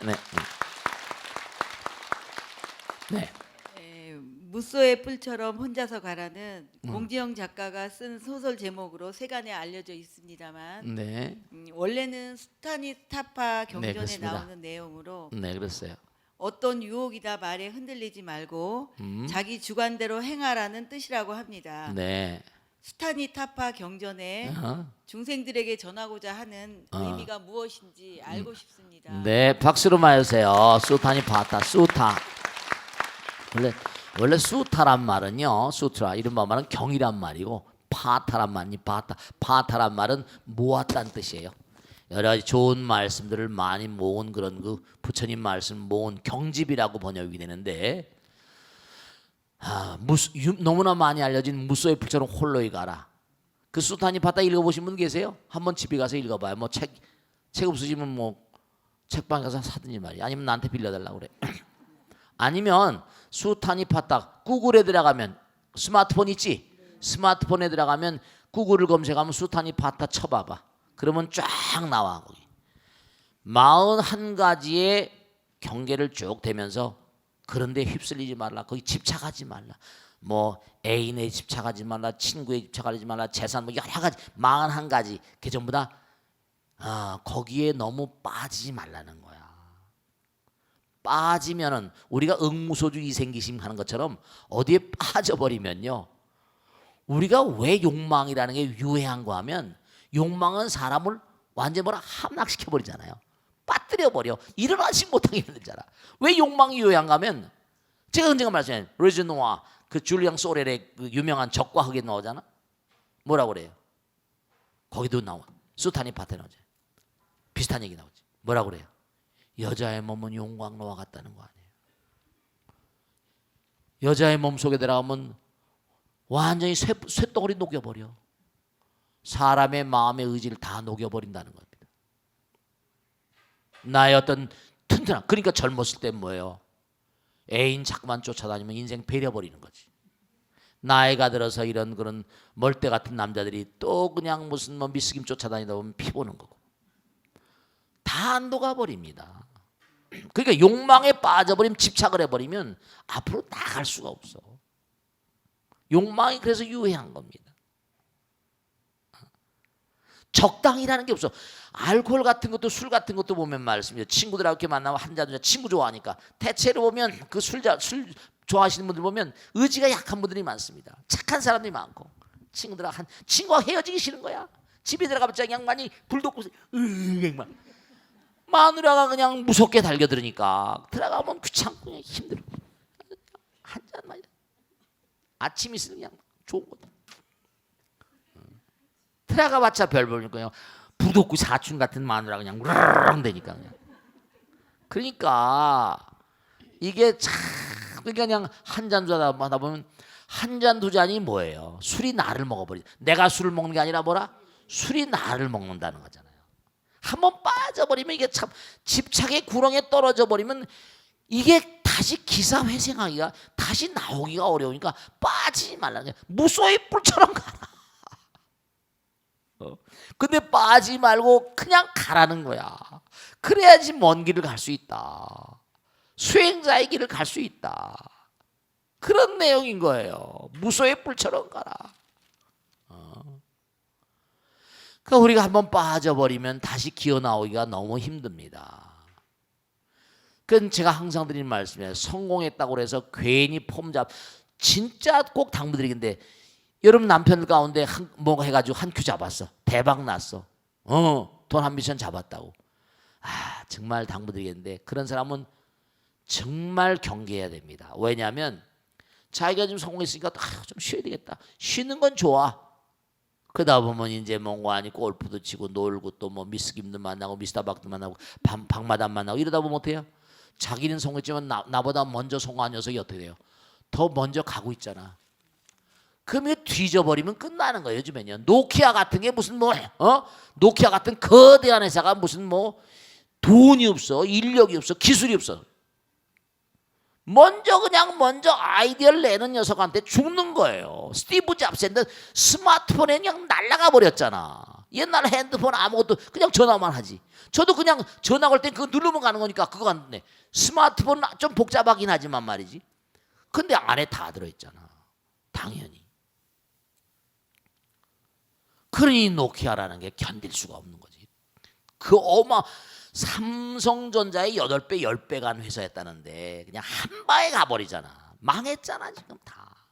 네. 예, 무소의 뿔처럼 혼자서 가라는 공지영 작가가 쓴 소설 제목으로 세간에 알려져 있습니다만 네. 원래는 수타니 타파 경전에 그렇습니다. 나오는 내용으로 네, 그랬어요. 어떤 유혹이다 말에 흔들리지 말고 자기 주관대로 행하라는 뜻이라고 합니다. 네. 수타니 타파 경전에 어? 중생들에게 전하고자 하는 의미가 무엇인지 알고 싶습니다. 네, 박수로 맞으세요. 수타니 바타, 수타. 원래 수타란 말은요, 수트라 이른바 말은 경이란 말이고 파타란 말이 파타란 말은 모았다는 뜻이에요. 여러 가지 좋은 말씀들을 많이 모은 그런 그 부처님 말씀 모은 경집이라고 번역이 되는데, 너무나 많이 알려진 무소의 불처럼 홀로이 가라. 그 수타니 파타 읽어보신 분 계세요? 한번 집에 가서 읽어봐요. 뭐 책 없으시면 뭐 책방에 가서 사든지 말이야. 아니면 나한테 빌려달라고 그래. 아니면 수타니 파타 구글에 들어가면 스마트폰 있지? 스마트폰에 들어가면 구글을 검색하면 수타니 파타 쳐봐봐. 그러면 쫙 나와 거기. 41가지의 경계를 쭉 대면서 그런데 휩쓸리지 말라. 거기 집착하지 말라. 뭐 애인에 집착하지 말라. 친구에 집착하지 말라. 재산 뭐 여러 가지 41가지 그 전부 다 거기에 너무 빠지지 말라는 거야. 빠지면은 우리가 응무소주 이생기심 하는 것처럼 어디에 빠져버리면요. 우리가 왜 욕망이라는 게 유해한가 하면 욕망은 사람을 완전 함락시켜 버리잖아요. 빠뜨려 버려. 일어나지 못하게 만들잖아. 왜 욕망이 유해한가 하면 제가 언젠가 말씀드린 레즈노아 그 줄리앙 소렐의 그 유명한 적과 흑에 나오잖아. 뭐라고 그래요? 거기도 나와. 수타니 파테 나오죠. 비슷한 얘기 나오지. 뭐라고 그래요? 여자의 몸은 용광로와 같다는 거 아니에요. 여자의 몸 속에 들어가면 완전히 쇳덩어리 녹여버려. 사람의 마음의 의지를 다 녹여버린다는 겁니다. 나의 어떤 튼튼한, 그러니까 젊었을 때 뭐예요? 애인 자꾸만 쫓아다니면 인생 배려버리는 거지. 나이가 들어서 이런 그런 멀대 같은 남자들이 또 그냥 무슨 뭐 미스김 쫓아다니다 보면 피 보는 거고. 다 안 녹아버립니다. 그러니까 욕망에 빠져버리면 집착을 해버리면 앞으로 나갈 수가 없어. 욕망이 그래서 유해한 겁니다. 적당이라는 게 없어. 알코올 같은 것도 술 같은 것도 보면 말씀이죠. 친구들하고 이렇게 만나면 한 잔 친구 좋아하니까 대체로 보면 그 술 좋아하시는 분들 보면 의지가 약한 분들이 많습니다. 착한 사람들이 많고 친구와 헤어지기 싫은 거야. 집에 들어가면 양반이 불독고 마누라가 그냥 무섭게 달겨들으니까 들어가면 귀찮고 그냥 힘들어. 한 잔만 아침 있으면 그냥 좋은 거다. 들어가봤자 별 보니까요. 부독구 사춘 같은 마누라 그냥 우르르 되니까 그냥. 그러니까 이게 참 그냥 한 잔 하다 보면 한 잔 두 잔이 뭐예요? 술이 나를 먹어버리. 내가 술을 먹는 게 아니라 뭐라? 술이 나를 먹는다는 거잖아요. 한번 빠져버리면 이게 참 집착의 구렁에 떨어져 버리면 이게 다시 기사회생하기가 다시 나오기가 어려우니까 빠지지 말라는 거야. 무소의 뿔처럼 가라. 근데 빠지지 말고 그냥 가라는 거야. 그래야지 먼 길을 갈 수 있다. 수행자의 길을 갈 수 있다. 그런 내용인 거예요. 무소의 뿔처럼 가라. 그러니까 우리가 한번 빠져버리면 다시 기어 나오기가 너무 힘듭니다. 그건 제가 항상 드리는 말씀이에요. 성공했다고 해서 괜히 진짜 꼭 당부드리겠는데 여러분 남편들 가운데 뭐 해가지고 한 큐 잡았어. 대박 났어. 돈 한 미션 잡았다고. 정말 당부드리겠는데 그런 사람은 정말 경계해야 됩니다. 왜냐하면 자기가 좀 성공했으니까 좀 쉬어야 되겠다. 쉬는 건 좋아. 그러다 보면 이제 뭔가 아니 골프도 치고 놀고 또 뭐 미스 김도 만나고 미스터 박도 만나고 박마담 만나고 이러다 보면 어때요? 자기는 성공했지만 나보다 먼저 성공한 녀석이 어떻게 돼요? 더 먼저 가고 있잖아. 그러면 뒤져버리면 끝나는 거예요. 요즘에는요. 노키아 같은 게 무슨 노키아 같은 거대한 회사가 무슨 뭐 돈이 없어, 인력이 없어, 기술이 없어. 먼저 아이디어를 내는 녀석한테 죽는 거예요. 스티브 잡스는 스마트폰에 그냥 날아가 버렸잖아. 옛날 핸드폰 아무것도 그냥 전화만 하지. 저도 그냥 전화 걸 땐 그거 누르면 가는 거니까 그거 갔는데 스마트폰 좀 복잡하긴 하지만 말이지. 근데 안에 다 들어있잖아. 당연히. 그러니 노키아라는 게 견딜 수가 없는 거지. 삼성전자의 8배, 10배 간 회사였다는데 그냥 한 바에 가버리잖아. 망했잖아 지금 다.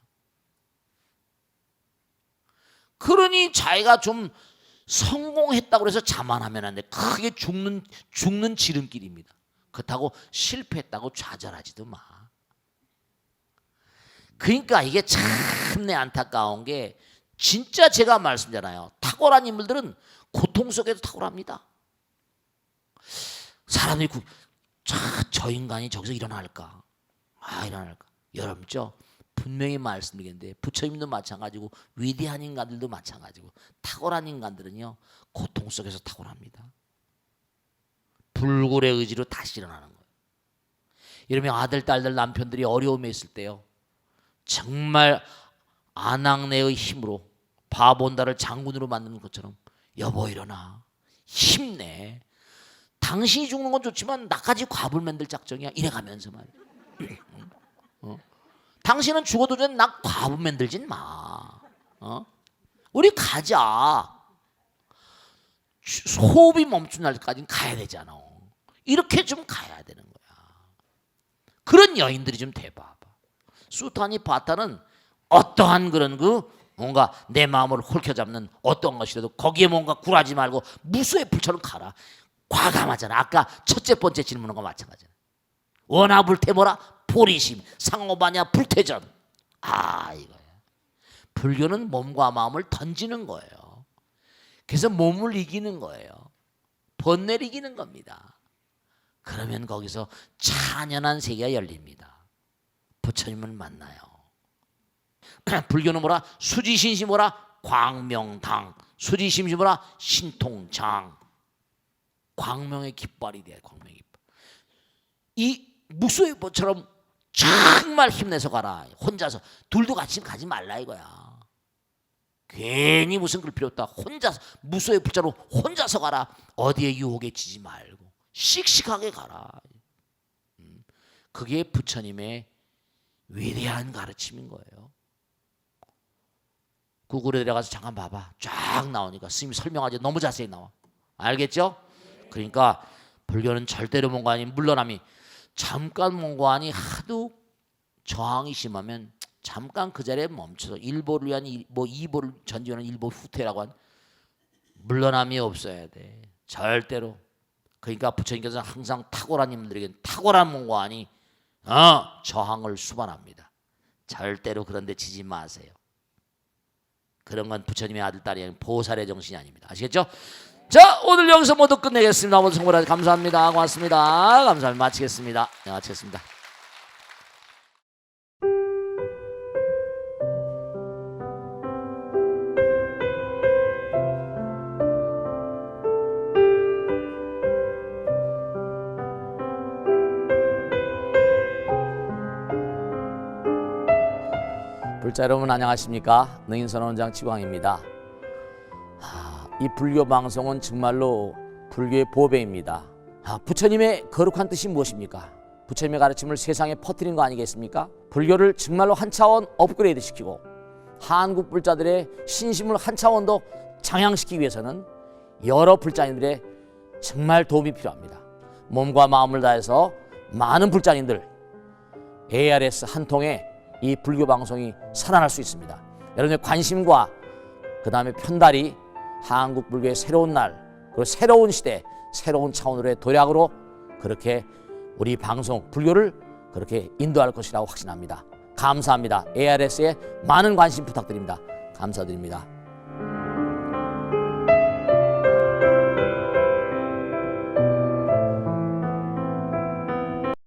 그러니 자기가 좀 성공했다고 해서 자만하면 안 돼. 크게 죽는 지름길입니다. 그렇다고 실패했다고 좌절하지도 마. 그러니까 이게 참 내 안타까운 게 진짜 제가 말씀드리잖아요. 탁월한 인물들은 고통 속에도 탁월합니다. 사람들이 저 인간이 저기서 일어날까? 일어날까? 여러분죠? 분명히 말씀드리겠는데 부처님도 마찬가지고 위대한 인간들도 마찬가지고 탁월한 인간들은요 고통 속에서 탁월합니다. 불굴의 의지로 다시 일어나는 거예요. 이러면 아들, 딸들, 남편들이 어려움에 있을 때요 정말 아낙네의 힘으로 바본다를 장군으로 만드는 것처럼 여보 일어나 힘내. 당신이 죽는 건 좋지만 나까지 과부를 만들 작정이야. 이래가면서 말이야. 당신은 죽어도 전에 나 과부 만들진 마. 우리 가자. 호흡이 멈춘 날까지는 가야 되잖아. 이렇게 좀 가야 되는 거야. 그런 여인들이 좀 돼봐봐. 수타니 바타는 어떠한 그런 뭔가 내 마음을 홀켜잡는 어떤 것이라도 거기에 뭔가 굴하지 말고 무수의 불처럼 가라. 과감하잖아. 아까 첫째 번째 질문과 마찬가지야. 원하 불태모라 보리심 상호바냐 불태전. 이거야. 불교는 몸과 마음을 던지는 거예요. 그래서 몸을 이기는 거예요. 번뇌를 이기는 겁니다. 그러면 거기서 찬연한 세계가 열립니다. 부처님을 만나요. 불교는 뭐라? 수지신시 뭐라? 광명당. 수지심시 뭐라? 신통장. 광명의 깃발이 돼. 광명의 깃발. 이 무수의 법처럼 정말 힘내서 가라. 혼자서. 둘도 같이 가지 말라 이거야. 괜히 무슨 그럴 필요 없다. 혼자서 무수의 불자로 혼자서 가라. 어디에 유혹에 지지 말고 씩씩하게 가라. 그게 부처님의 위대한 가르침인 거예요. 구글에 들어가서 잠깐 봐봐. 쫙 나오니까 스님이 설명하지 너무 자세히 나와. 알겠죠? 그러니까 불교는 절대로 뭔가 아닌 물러남이 잠깐 뭔가 아니 하도 저항이 심하면 잠깐 그 자리에 멈춰서 일보를 위한 이보를 전지하는 일보 후퇴라고 한 물러남이 없어야 돼. 절대로. 그러니까 부처님께서는 항상 탁월한 인물들에게 탁월한 뭔가 아니 저항을 수반합니다. 절대로 그런 데 지지 마세요. 그런 건 부처님의 아들, 딸이 아닌 보살의 정신이 아닙니다. 아시겠죠? 자, 오늘 여기서 모두 끝내겠습니다. 모두 성불하시 감사합니다. 고맙습니다. 감사합니다. 마치겠습니다. 네, 마치겠습니다. 불자 여러분 안녕하십니까? 능인선원장 지광입니다. 이 불교 방송은 정말로 불교의 보배입니다. 부처님의 거룩한 뜻이 무엇입니까? 부처님의 가르침을 세상에 퍼뜨린 거 아니겠습니까? 불교를 정말로 한 차원 업그레이드 시키고 한국 불자들의 신심을 한 차원 더 장양시키기 위해서는 여러 불자님들의 정말 도움이 필요합니다. 몸과 마음을 다해서 많은 불자님들 ARS 한 통에 이 불교 방송이 살아날 수 있습니다. 여러분의 관심과 그 다음에 편달이 한국 불교의 새로운 날, 그리고 새로운 시대, 새로운 차원으로의 도약으로 그렇게 우리 방송 불교를 그렇게 인도할 것이라고 확신합니다. 감사합니다. ARS에 많은 관심 부탁드립니다. 감사드립니다.